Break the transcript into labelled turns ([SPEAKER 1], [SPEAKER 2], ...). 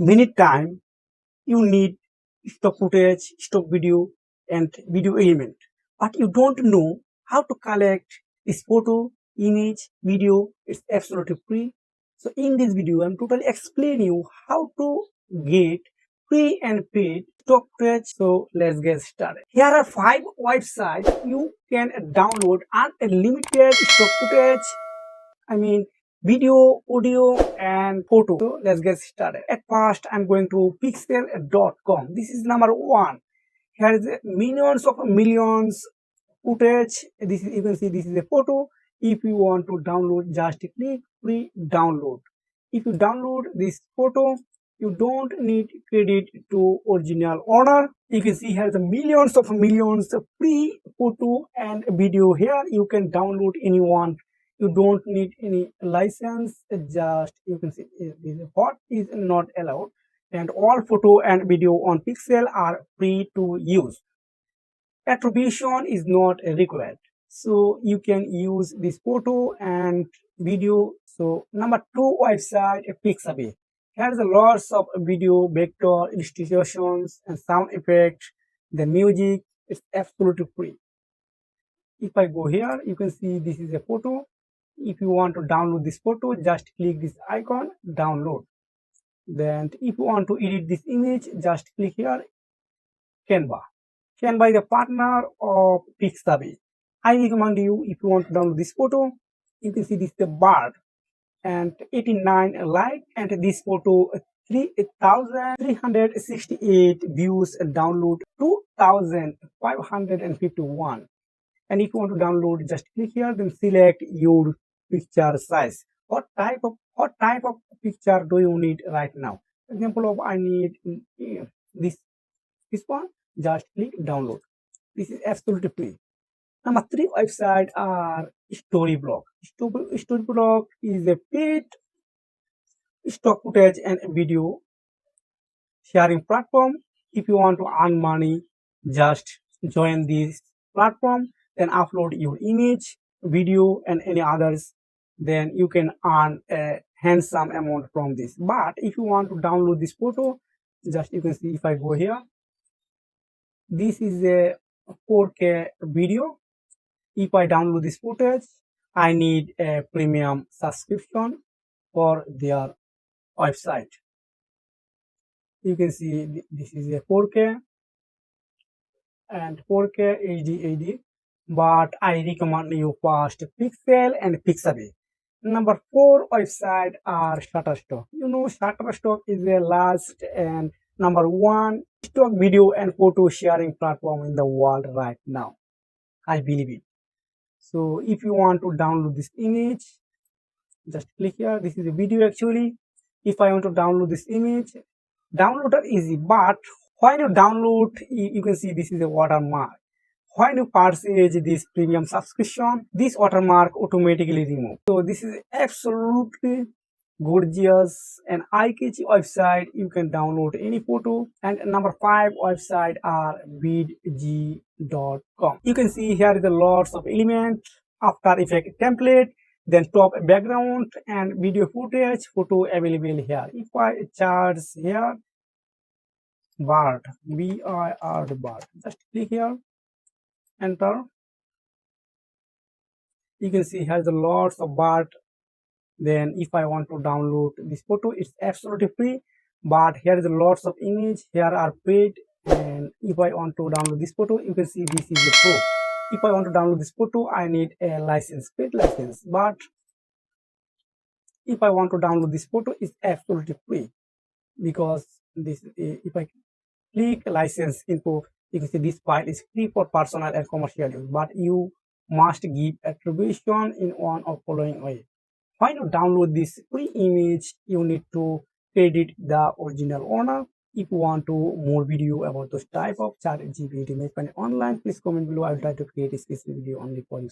[SPEAKER 1] many time you need stock footage, stock video, and video element, but you don't know how to collect this photo, image, video. It's absolutely free. So in this video I'm totally explain you how to get free and paid stock footage. So let's get started. Here are 5 websites you can download unlimited stock footage, I mean video, audio, and photo. So let's get started. At first, I'm going to pixel.com. This is number 1. Here is millions footage. This is, you can see this is a photo. If you want to download, just click free download. If you download this photo, you don't need credit to original owner. You can see here the millions of free photo and video. Here you can download anyone. You don't need any license. Just you can see this hot is not allowed, and all photo and video on Pixel are free to use. Attribution is not required, so you can use this photo and video. So number 2 website, Pixabay. Here's a lots of video, vector, illustrations, and sound effects. The music is absolutely free. If I go here, you can see this is a photo. If you want to download this photo, just click this icon, download. Then if you want to edit this image, just click here, Canva. Canva is a partner of Pixabay. I recommend you, if you want to download this photo, you can see this is the bird and 89 like, and this photo 3,368 views and download 2,551. And if you want to download, just click here, then select your picture size. What type of picture do you need right now? Example of I need this one. Just click download. This is absolutely free. Number 3 website are Storyblog. Storyblog is a paid stock footage and video sharing platform. If you want to earn money, just join this platform, then upload your image, video, and any others. Then you can earn a handsome amount from this. But if you want to download this photo, just you can see if I go here, this is a 4K video. If I download this footage, I need a premium subscription for their website. You can see this is a 4K and 4K HD, but I recommend you first Pixel and Pixabay. Number 4 website are Shutterstock. You know, Shutterstock is the last and number 1 stock video and photo sharing platform in the world right now. I believe it. So if you want to download this image, just click here. This is a video actually. If I want to download this image, download are easy, but when you download, you can see this is a watermark. When you purchase this premium subscription, this watermark automatically removed. So this is absolutely gorgeous and eye-catchy website. You can download any photo. And number 5 website are vidg.com. You can see here is a lots of elements, After Effects template, then top background and video footage, photo available here. If I charge here bird, BIR bird, just click here, enter. You can see has a lots of bird. Then if I want to download this photo, it's absolutely free, but here is a lots of image. Here are paid. And if I want to download this photo, you can see this is the pro. If I want to download this photo, I need a license, paid license. But if I want to download this photo, it's absolutely free, because this if I click license info, you can see this file is free for personal and commercial use, but you must give attribution in one of following way. When you download this free image, you need to credit the original owner. If you want to more video about those type of chat GPT image online, please comment below. I will try to create a specific video only for you.